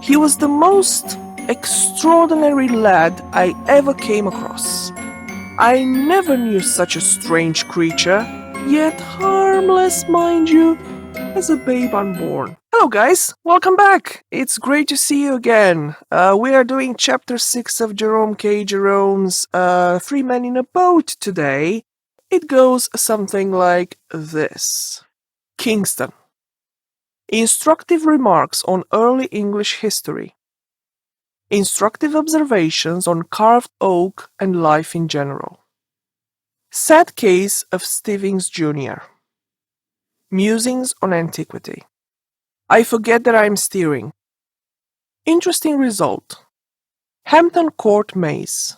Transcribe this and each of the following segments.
He was the most extraordinary lad I ever came across. I never knew such a strange creature, yet harmless, mind you, as a babe unborn. Hello, guys. Welcome back. It's great to see you again. We are doing chapter 6 of Jerome K. Jerome's Three Men in a Boat today. It goes something like this. Kingston. Instructive remarks on early English history. Instructive observations on carved oak and life in general. Sad case of Stevens Jr. Musings on antiquity. I forget that I am steering. Interesting result. Hampton Court Maze.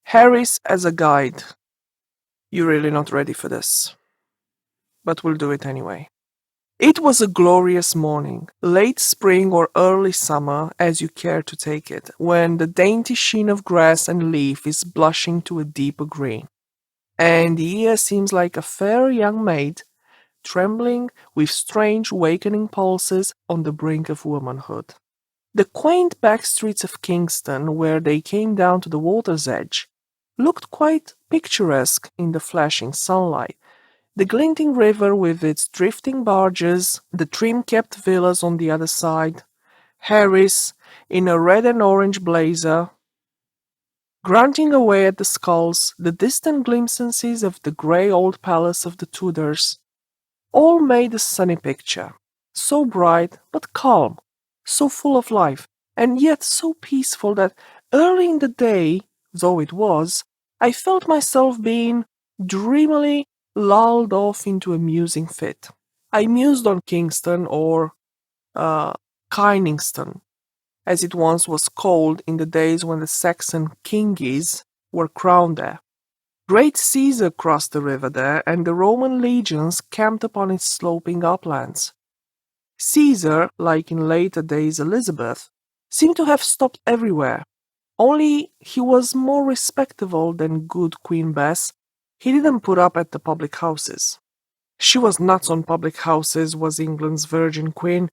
Harris as a guide. You're really not ready for this. But we'll do it anyway. It was a glorious morning, late spring or early summer, as you care to take it, when the dainty sheen of grass and leaf is blushing to a deeper green, and the air seems like a fair young maid, trembling with strange wakening pulses on the brink of womanhood. The quaint back streets of Kingston, where they came down to the water's edge, looked quite picturesque in the flashing sunlight. The glinting river with its drifting barges, the trim-kept villas on the other side, Harris in a red and orange blazer, grunting away at the sculls, the distant glimpses of the grey old palace of the Tudors, all made a sunny picture, so bright but calm, so full of life, and yet so peaceful that early in the day, though it was, I felt myself being dreamily lulled off into a musing fit. I mused on Kingston, or Kyningston, as it once was called in the days when the Saxon kingies were crowned there. Great Caesar crossed the river there, and the Roman legions camped upon its sloping uplands. Caesar, like in later days Elizabeth, seemed to have stopped everywhere, only he was more respectable than good Queen Bess. He didn't put up at the public houses. She was nuts on public houses, was England's Virgin Queen.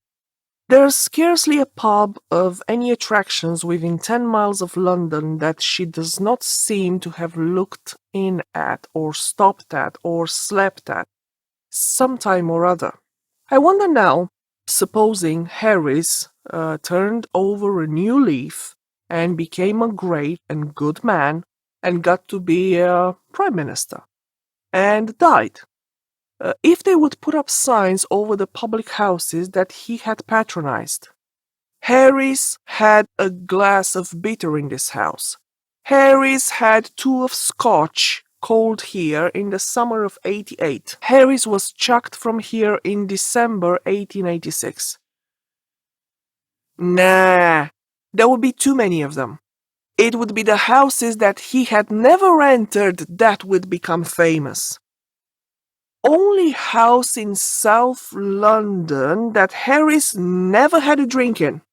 There's scarcely a pub of any attractions within 10 miles of London that she does not seem to have looked in at, or stopped at, or slept at, some time or other. I wonder now, supposing Harris turned over a new leaf and became a great and good man, and got to be a prime minister, and died. If they would put up signs over the public houses that he had patronized. Harris had a glass of bitter in this house. Harris had 2 of Scotch, cold here in the summer of '88. Harris was chucked from here in December 1886. Nah, there would be too many of them. It would be the houses that he had never entered that would become famous. Only house in South London that Harris never had a drink in.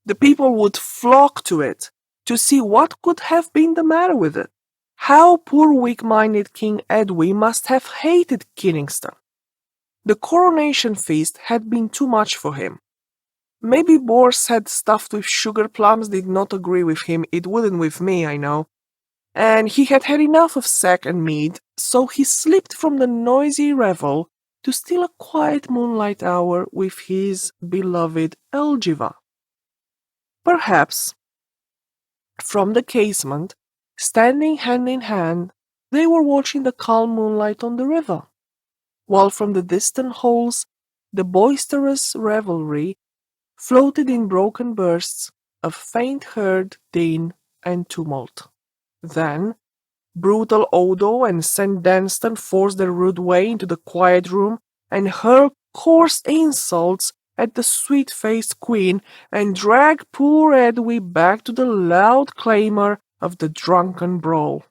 The people would flock to it to see what could have been the matter with it. How poor weak-minded King Edwy must have hated Kingston. The coronation feast had been too much for him. Maybe boar's head stuffed with sugar plums did not agree with him. It wouldn't with me, I know. And he had had enough of sack and mead, so he slipped from the noisy revel to steal a quiet moonlight hour with his beloved Elgiva. Perhaps, from the casement, standing hand in hand, they were watching the calm moonlight on the river, while from the distant halls the boisterous revelry floated in broken bursts of faint-heard din and tumult. Then, brutal Odo and St. Dunstan forced their rude way into the quiet room and hurled coarse insults at the sweet-faced queen and dragged poor Edwy back to the loud clamour of the drunken brawl.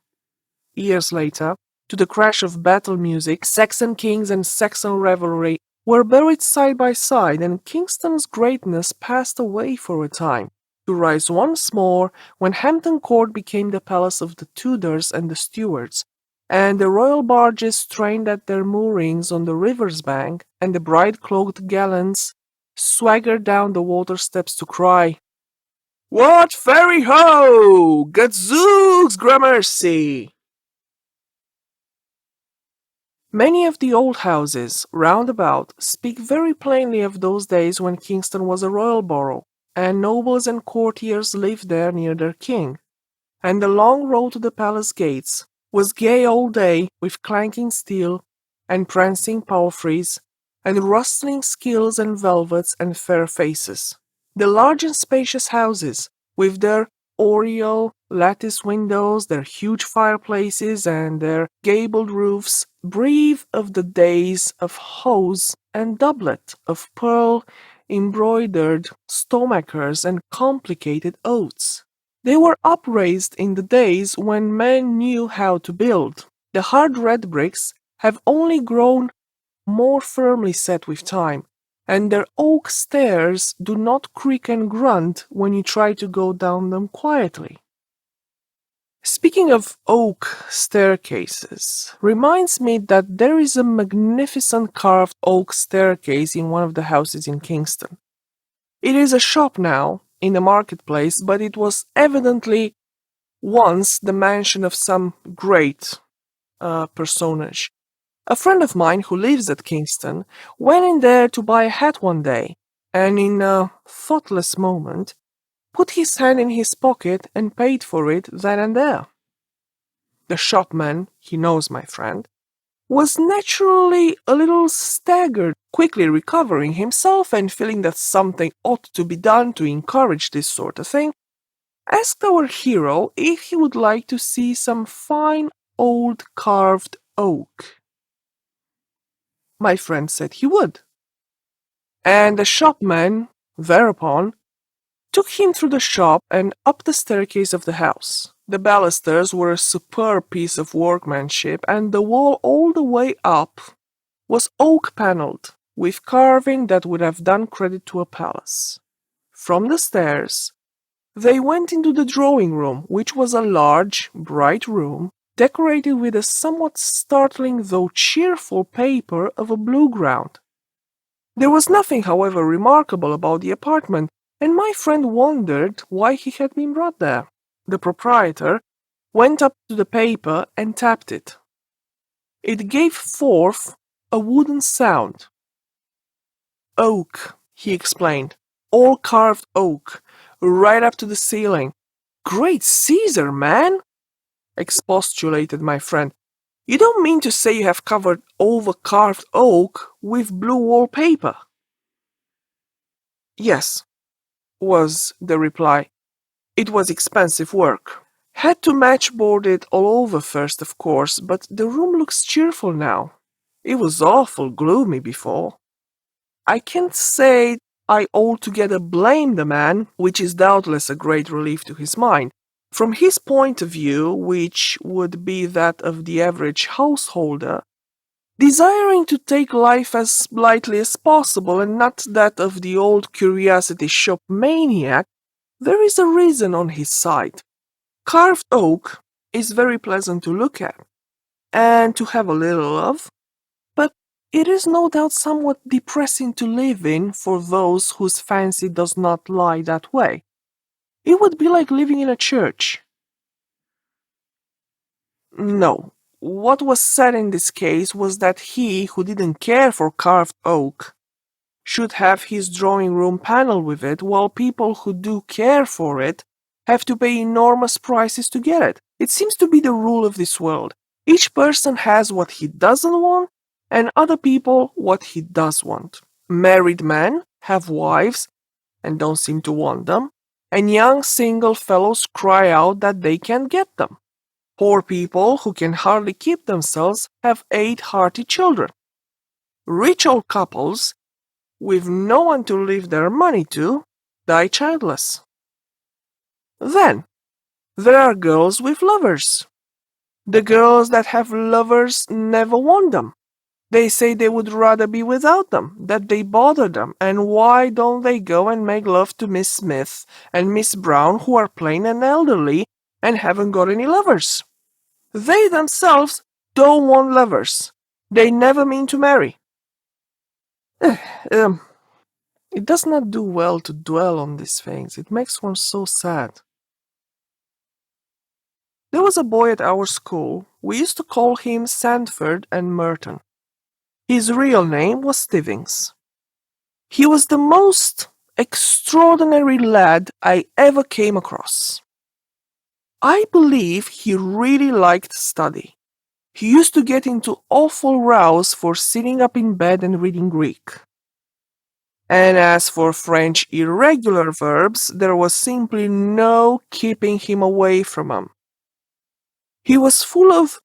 Years later, to the crash of battle music, Saxon kings and Saxon revelry were buried side by side, and Kingston's greatness passed away for a time, to rise once more when Hampton Court became the palace of the Tudors and the Stuarts, and the royal barges strained at their moorings on the river's bank, and the bright-cloaked gallants swaggered down the water steps to cry, "What fairy ho! Gadzooks, gramercy!" Many of the old houses round about speak very plainly of those days when Kingston was a royal borough, and nobles and courtiers lived there near their king, and the long road to the palace gates was gay all day with clanking steel and prancing palfreys and rustling skills and velvets and fair faces. The large and spacious houses, with their oriel lattice windows, their huge fireplaces, and their gabled roofs, breathe of the days of hose and doublet, of pearl embroidered stomachers and complicated oaths. They were upraised in the days when men knew how to build. The hard red bricks have only grown more firmly set with time, and their oak stairs do not creak and grunt when you try to go down them quietly. Speaking of oak staircases, reminds me that there is a magnificent carved oak staircase in one of the houses in Kingston. It is a shop now, in the marketplace, but it was evidently once the mansion of some great personage. A friend of mine who lives at Kingston went in there to buy a hat one day, and in a thoughtless moment put his hand in his pocket and paid for it then and there. The shopman, he knows my friend, was naturally a little staggered, quickly recovering himself and feeling that something ought to be done to encourage this sort of thing, asked our hero if he would like to see some fine old carved oak. My friend said he would, and the shopman, thereupon, took him through the shop and up the staircase of the house. The balusters were a superb piece of workmanship, and the wall all the way up was oak panelled, with carving that would have done credit to a palace. From the stairs, they went into the drawing room, which was a large, bright room, decorated with a somewhat startling though cheerful paper of a blue ground. There was nothing, however, remarkable about the apartment, and my friend wondered why he had been brought there. The proprietor went up to the paper and tapped it. It gave forth a wooden sound. "Oak," he explained. "All carved oak, right up to the ceiling." "Great Caesar, man!" expostulated my friend. "You don't mean to say you have covered all the carved oak with blue wallpaper?" "Yes," was the reply. "It was expensive work. Had to matchboard it all over first, of course, but the room looks cheerful now. It was awful gloomy before. I can't say I altogether blame the man, which is doubtless a great relief to his mind. From his point of view, which would be that of the average householder, desiring to take life as lightly as possible and not that of the old curiosity shop maniac, there is a reason on his side. Carved oak is very pleasant to look at, and to have a little of, but it is no doubt somewhat depressing to live in for those whose fancy does not lie that way. It would be like living in a church." No, what was said in this case was that he who didn't care for carved oak should have his drawing room panelled with it, while people who do care for it have to pay enormous prices to get it. It seems to be the rule of this world. Each person has what he doesn't want, and other people what he does want. Married men have wives and don't seem to want them, and young single fellows cry out that they can't get them. Poor people who can hardly keep themselves have 8 hearty children. Rich old couples, with no one to leave their money to, die childless. Then, there are girls with lovers. The girls that have lovers never want them. They say they would rather be without them, that they bother them, and why don't they go and make love to Miss Smith and Miss Brown, who are plain and elderly and haven't got any lovers? They themselves don't want lovers. They never mean to marry. It does not do well to dwell on these things. It makes one so sad. There was a boy at our school. We used to call him Sandford and Merton. His real name was Stivings. He was the most extraordinary lad I ever came across. I believe he really liked study. He used to get into awful rows for sitting up in bed and reading Greek. And as for French irregular verbs, there was simply no keeping him away from them. He was full of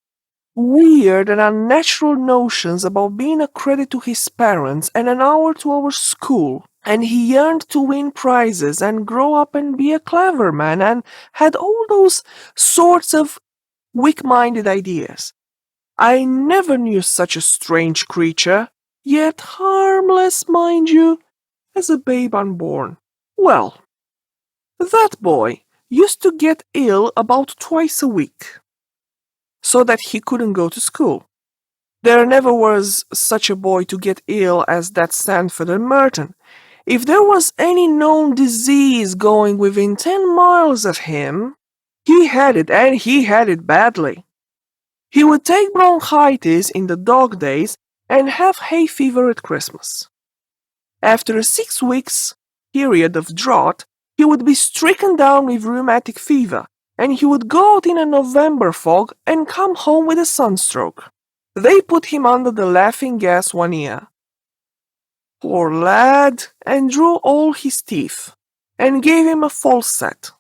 weird and unnatural notions about being a credit to his parents and an hour to our school, and he yearned to win prizes and grow up and be a clever man, and had all those sorts of weak-minded ideas. I never knew such a strange creature, yet harmless, mind you, as a babe unborn. Well, that boy used to get ill about twice a week, so that he couldn't go to school. There never was such a boy to get ill as that Sandford and Merton. If there was any known disease going within 10 miles of him, he had it, and he had it badly. He would take bronchitis in the dog days and have hay fever at Christmas. After a 6 weeks period of drought, he would be stricken down with rheumatic fever, and he would go out in a November fog and come home with a sunstroke. They put him under the laughing gas one year. Poor lad, and drew all his teeth, and gave him a false set,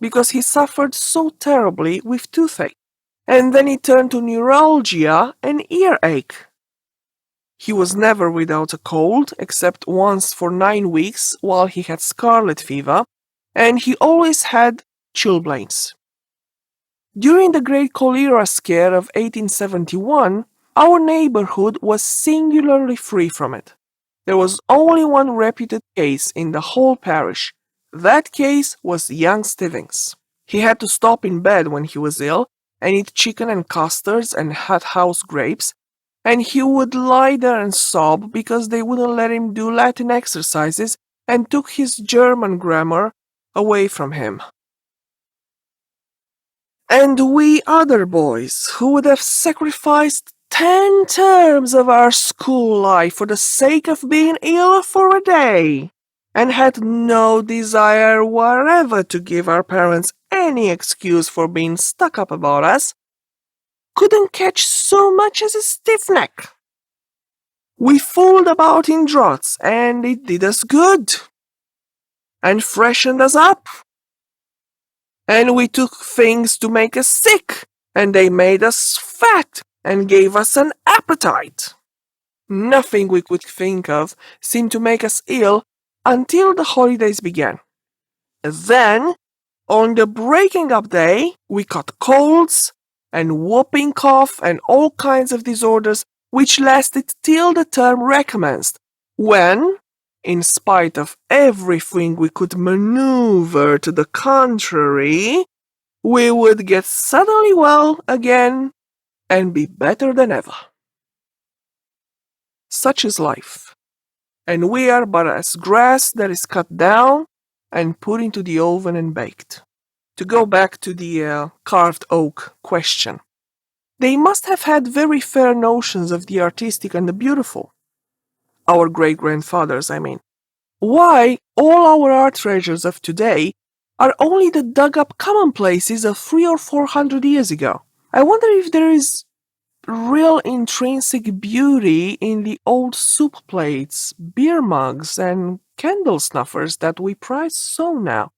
because he suffered so terribly with toothache, and then he turned to neuralgia and earache. He was never without a cold, except once for 9 weeks while he had scarlet fever, and he always had chilblains. During the great cholera scare of 1871, our neighborhood was singularly free from it. There was only one reputed case in the whole parish. That case was young Stivings. He had to stop in bed when he was ill, and eat chicken and custards and hothouse grapes, and he would lie there and sob because they wouldn't let him do Latin exercises and took his German grammar away from him. And we other boys, who would have sacrificed 10 terms of our school life for the sake of being ill for a day, and had no desire whatever to give our parents any excuse for being stuck up about us, couldn't catch so much as a stiff neck. We fooled about in draughts, and it did us good, and freshened us up. And we took things to make us sick, and they made us fat, and gave us an appetite. Nothing we could think of seemed to make us ill until the holidays began. Then, on the breaking up day, we caught colds and whooping cough and all kinds of disorders which lasted till the term recommenced, when, in spite of everything we could maneuver to the contrary, we would get suddenly well again and be better than ever. Such is life, and we are but as grass that is cut down and put into the oven and baked. To go back to the carved oak question, they must have had very fair notions of the artistic and the beautiful. Our great-grandfathers, I mean. Why all our art treasures of today are only the dug-up commonplaces of 300 or 400 years ago? I wonder if there is real intrinsic beauty in the old soup plates, beer mugs, and candle snuffers that we prize so now.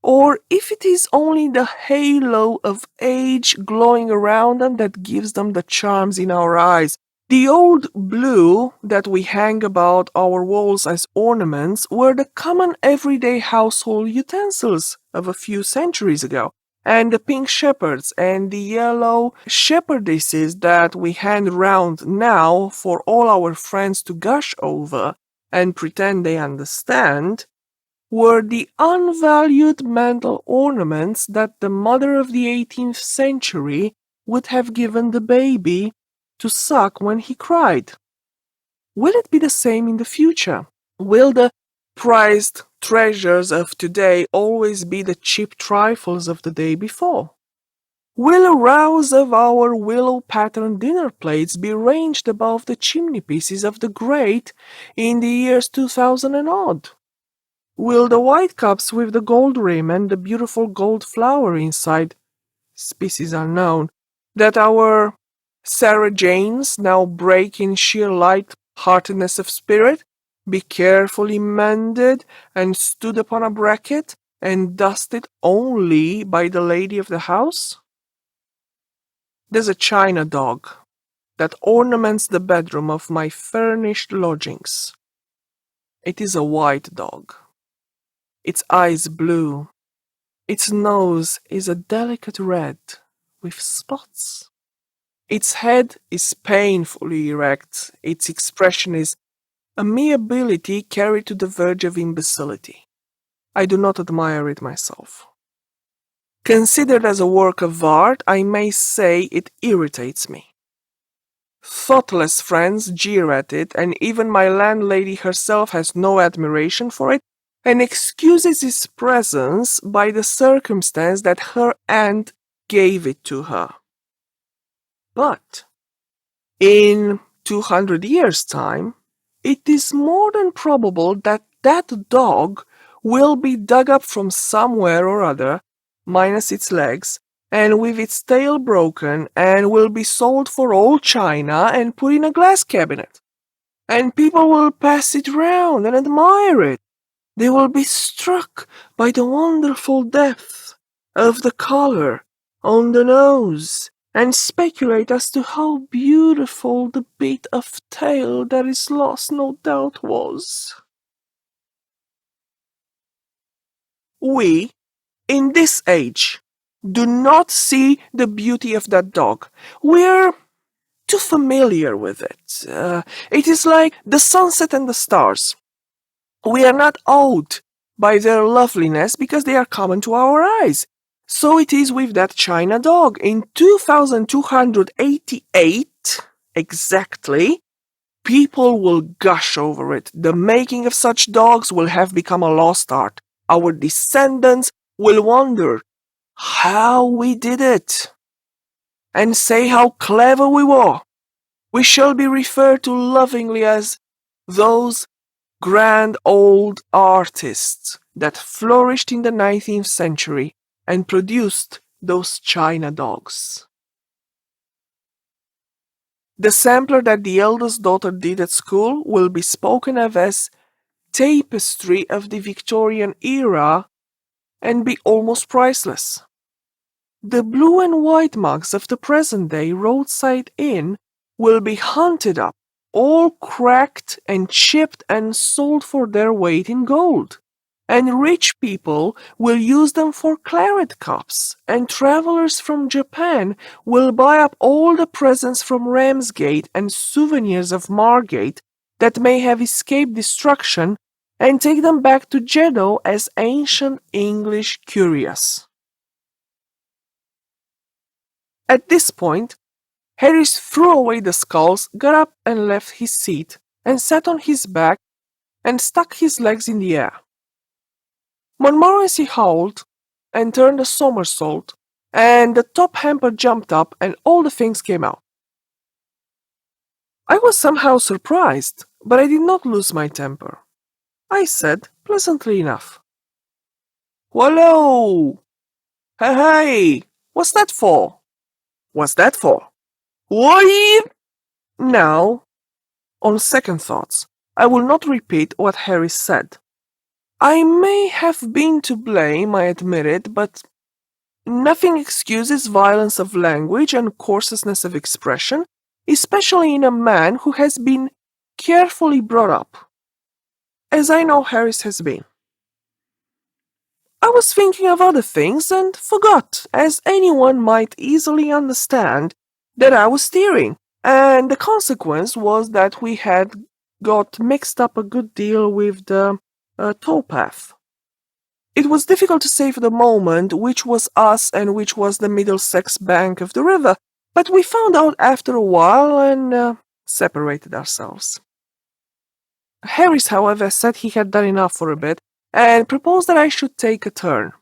Or if it is only the halo of age glowing around them that gives them the charms in our eyes. The old blue that we hang about our walls as ornaments were the common everyday household utensils of a few centuries ago, and the pink shepherds and the yellow shepherdesses that we hand round now for all our friends to gush over and pretend they understand were the unvalued mantel ornaments that the mother of the 18th century would have given the baby to suck when he cried. Will it be the same in the future? Will the prized treasures of today always be the cheap trifles of the day before? Will a rows of our willow-patterned dinner plates be ranged above the chimney-pieces of the grate in the years 2000 and odd? Will the white cups with the gold rim and the beautiful gold flower inside, species unknown, that our Sarah Janes now break in sheer light-heartedness of spirit, be carefully mended and stood upon a bracket and dusted only by the lady of the house? There's a china dog that ornaments the bedroom of my furnished lodgings. It is a white dog. Its eyes blue. Its nose is a delicate red with spots. Its head is painfully erect. Its expression is amiability carried to the verge of imbecility. I do not admire it myself. Considered as a work of art, I may say it irritates me. Thoughtless friends jeer at it, and even my landlady herself has no admiration for it, and excuses its presence by the circumstance that her aunt gave it to her. But in 200 years' time, it is more than probable that that dog will be dug up from somewhere or other, minus its legs, and with its tail broken, and will be sold for old china and put in a glass cabinet. And people will pass it round and admire it. They will be struck by the wonderful depth of the color on the nose, and speculate as to how beautiful the bit of tail that is lost no doubt was. We, in this age, do not see the beauty of that dog. We're too familiar with it. It is like the sunset and the stars. We are not awed by their loveliness because they are common to our eyes. So it is with that china dog. In 2288, exactly, people will gush over it. The making of such dogs will have become a lost art. Our descendants will wonder how we did it, and say how clever we were. We shall be referred to lovingly as those grand old artists that flourished in the 19th century and produced those china dogs. The sampler that the eldest daughter did at school will be spoken of as tapestry of the Victorian era and be almost priceless. The blue and white mugs of the present day roadside inn will be hunted up, all cracked and chipped and sold for their weight in gold. And rich people will use them for claret cups, and travelers from Japan will buy up all the presents from Ramsgate and souvenirs of Margate that may have escaped destruction, and take them back to Jeddo as ancient English curios. At this point, Harris threw away the skulls, got up and left his seat, and sat on his back and stuck his legs in the air. Montmorency howled and turned a somersault, and the top hamper jumped up and all the things came out. I was somehow surprised, but I did not lose my temper. I said, pleasantly enough, "Wallo! Hey, what's that for? What's that for? What?" Now, on second thoughts, I will not repeat what Harry said. I may have been to blame, I admit it, but nothing excuses violence of language and coarseness of expression, especially in a man who has been carefully brought up, as I know Harris has been. I was thinking of other things and forgot, as anyone might easily understand, that I was steering, and the consequence was that we had got mixed up a good deal with the towpath. It was difficult to say for the moment which was us and which was the Middlesex bank of the river, but we found out after a while and separated ourselves. Harris, however, said he had done enough for a bit and proposed that I should take a turn.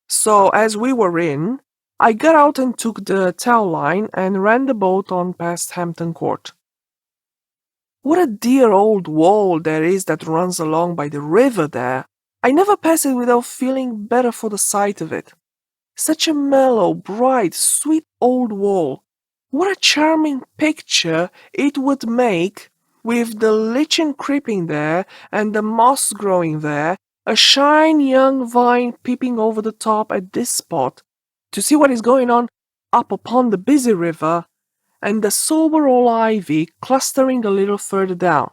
So, as we were in, I got out and took the tow line and ran the boat on past Hampton Court. What a dear old wall there is that runs along by the river there. I never pass it without feeling better for the sight of it. Such a mellow, bright, sweet old wall. What a charming picture it would make with the lichen creeping there and the moss growing there, a shy young vine peeping over the top at this spot to see what is going on up upon the busy river, and the sober old ivy clustering a little further down.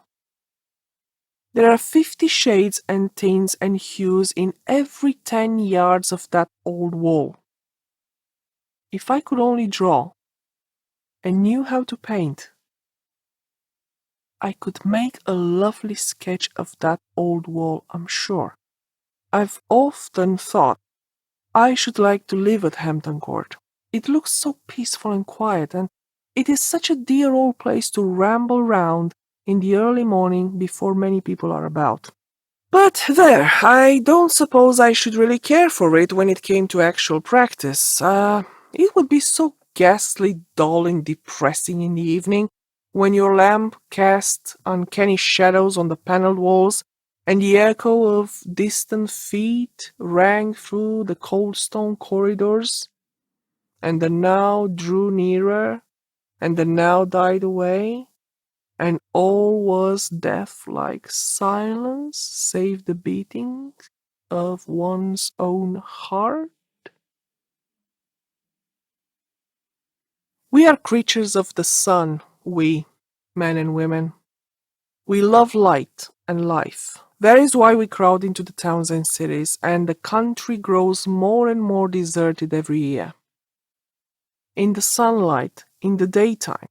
There are 50 shades and tints and hues in every 10 yards of that old wall. If I could only draw, and knew how to paint, I could make a lovely sketch of that old wall, I'm sure. I've often thought I should like to live at Hampton Court. It looks so peaceful and quiet, and it is such a dear old place to ramble round in the early morning before many people are about. But there, I don't suppose I should really care for it when it came to actual practice. It would be so ghastly dull and depressing in the evening when your lamp cast uncanny shadows on the panelled walls and the echo of distant feet rang through the cold stone corridors, and the now drew nearer, and the now died away, and all was death-like silence save the beating of one's own heart. We are creatures of the sun, we, men and women. We love light and life. That is why we crowd into the towns and cities, and the country grows more and more deserted every year. In the sunlight, in the daytime,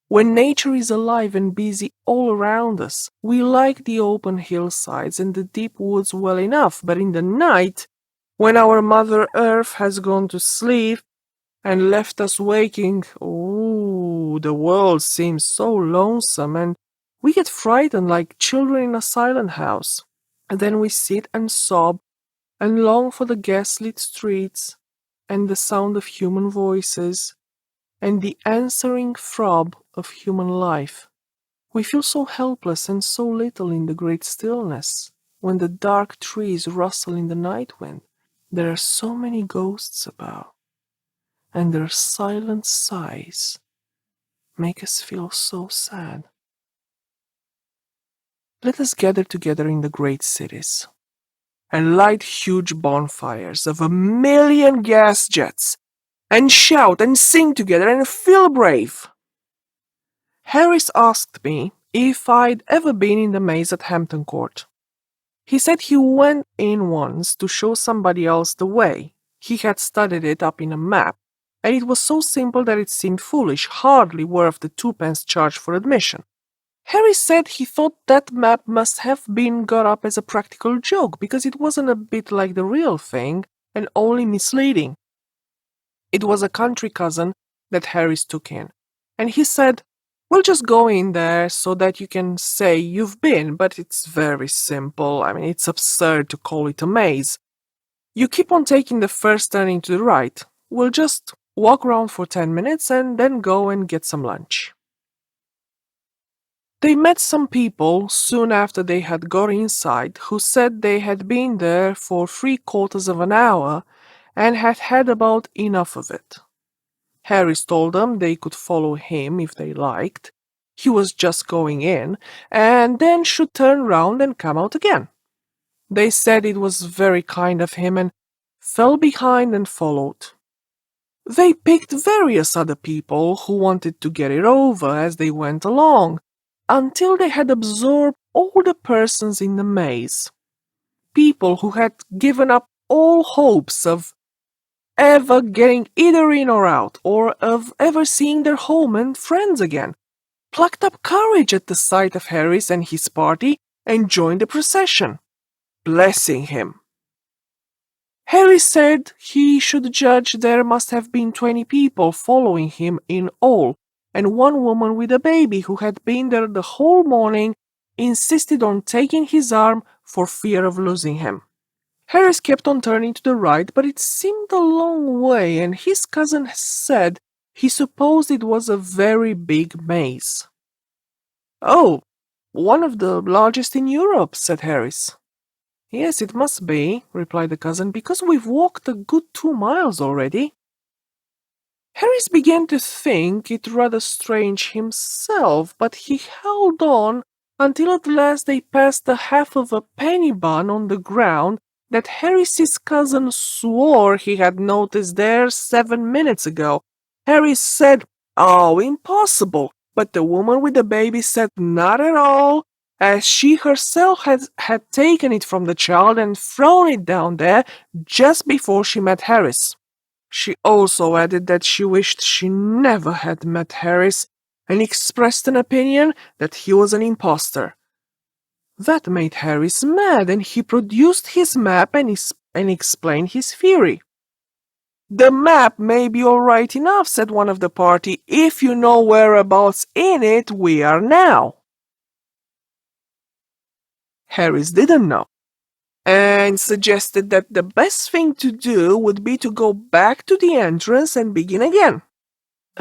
when nature is alive and busy all around us, we like the open hillsides and the deep woods well enough, but in the night, when our Mother Earth has gone to sleep and left us waking, oh, the world seems so lonesome, and we get frightened like children in a silent house. And then we sit and sob and long for the gaslit streets and the sound of human voices and the answering throb of human life. We feel so helpless and so little in the great stillness, when the dark trees rustle in the night wind. There are so many ghosts about, and their silent sighs make us feel so sad. Let us gather together in the great cities and light huge bonfires of 1,000,000 gas jets and shout and sing together and feel brave. Harris asked me if I'd ever been in the maze at Hampton Court. He said he went in once to show somebody else the way. He had studied it up in a map, and it was so simple that it seemed foolish, hardly worth the 2 pence charge for admission. Harry said he thought that map must have been got up as a practical joke because it wasn't a bit like the real thing and only misleading. It was a country cousin that Harris took in, and he said, "We'll just go in there so that you can say you've been, but it's very simple. I mean, it's absurd to call it a maze. You keep on taking the first turning to the right. We'll just walk around for 10 minutes and then go and get some lunch." They met some people soon after they had got inside who said they had been there for 3/4 of an hour and had had about enough of it. Harris told them they could follow him if they liked. He was just going in, and then should turn round and come out again. They said it was very kind of him and fell behind and followed. They picked various other people who wanted to get it over as they went along, until they had absorbed all the persons in the maze. People who had given up all hopes of ever getting either in or out, or of ever seeing their home and friends again, plucked up courage at the sight of Harris and his party and joined the procession, blessing him. Harris said he should judge there must have been 20 people following him in all, and one woman with a baby who had been there the whole morning insisted on taking his arm for fear of losing him. Harris kept on turning to the right, but it seemed a long way, and his cousin said he supposed it was a very big maze. "Oh, one of the largest in Europe," said Harris. "Yes, it must be," replied the cousin, "because we've walked a good 2 miles already." Harris began to think it rather strange himself, but he held on until at last they passed the half of a penny bun on the ground that Harris's cousin swore he had noticed there 7 minutes ago. Harris said, "Oh, impossible," but the woman with the baby said not at all, as she herself had taken it from the child and thrown it down there just before she met Harris. She also added that she wished she never had met Harris and expressed an opinion that he was an impostor. That made Harris mad, and he produced his map and explained his theory. "The map may be all right enough," said one of the party, "if you know whereabouts in it we are now." Harris didn't know, and suggested that the best thing to do would be to go back to the entrance and begin again.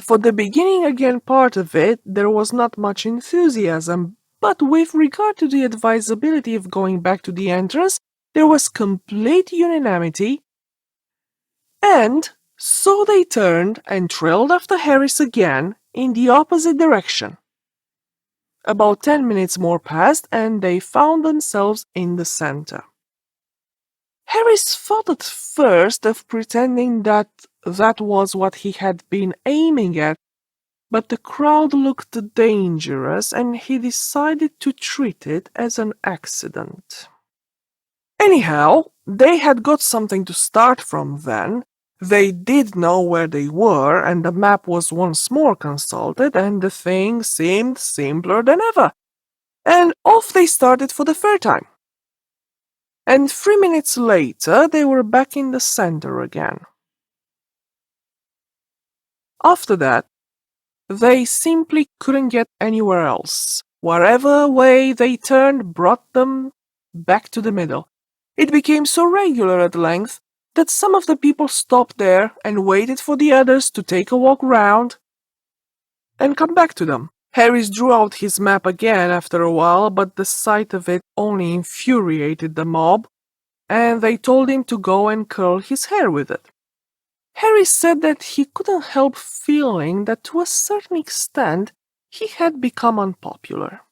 For the beginning again part of it, there was not much enthusiasm, but with regard to the advisability of going back to the entrance, there was complete unanimity, and so they turned and trailed after Harris again in the opposite direction. About 10 minutes more passed, and they found themselves in the center. Harris thought at first of pretending that was what he had been aiming at, but the crowd looked dangerous and he decided to treat it as an accident. Anyhow, they had got something to start from then. They did know where they were, and the map was once more consulted, and the thing seemed simpler than ever. And off they started for the third time. And 3 minutes later, they were back in the center again. After that, they simply couldn't get anywhere else. Wherever way they turned brought them back to the middle. It became so regular at length that some of the people stopped there and waited for the others to take a walk round and come back to them. Harris drew out his map again after a while, but the sight of it only infuriated the mob, and they told him to go and curl his hair with it. Harris said that he couldn't help feeling that to a certain extent he had become unpopular.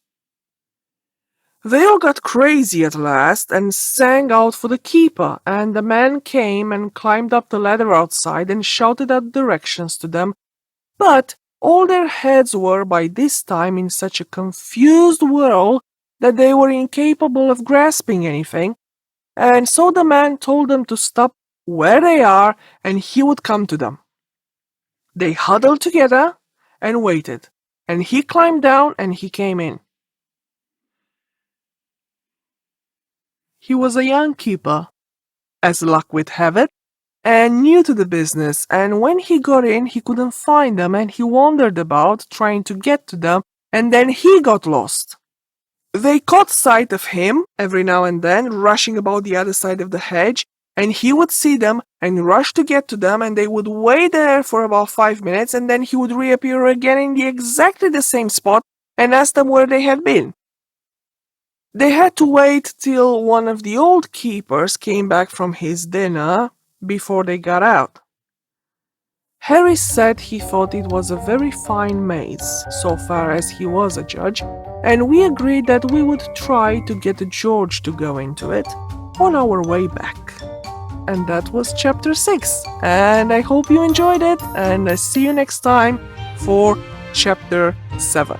They all got crazy at last and sang out for the keeper, and the man came and climbed up the ladder outside and shouted out directions to them, but all their heads were by this time in such a confused whirl that they were incapable of grasping anything, and so the man told them to stop where they are and he would come to them. They huddled together and waited, and he climbed down and he came in. He was a young keeper, as luck would have it, and new to the business, and when he got in he couldn't find them and he wandered about trying to get to them, and then he got lost. They caught sight of him every now and then rushing about the other side of the hedge, and he would see them and rush to get to them, and they would wait there for about 5 minutes, and then he would reappear again in exactly the same spot and ask them where they had been. They had to wait till one of the old keepers came back from his dinner before they got out. Harris said he thought it was a very fine maze, so far as he was a judge, and we agreed that we would try to get George to go into it on our way back. And that was chapter 6, and I hope you enjoyed it, and I see you next time for chapter 7.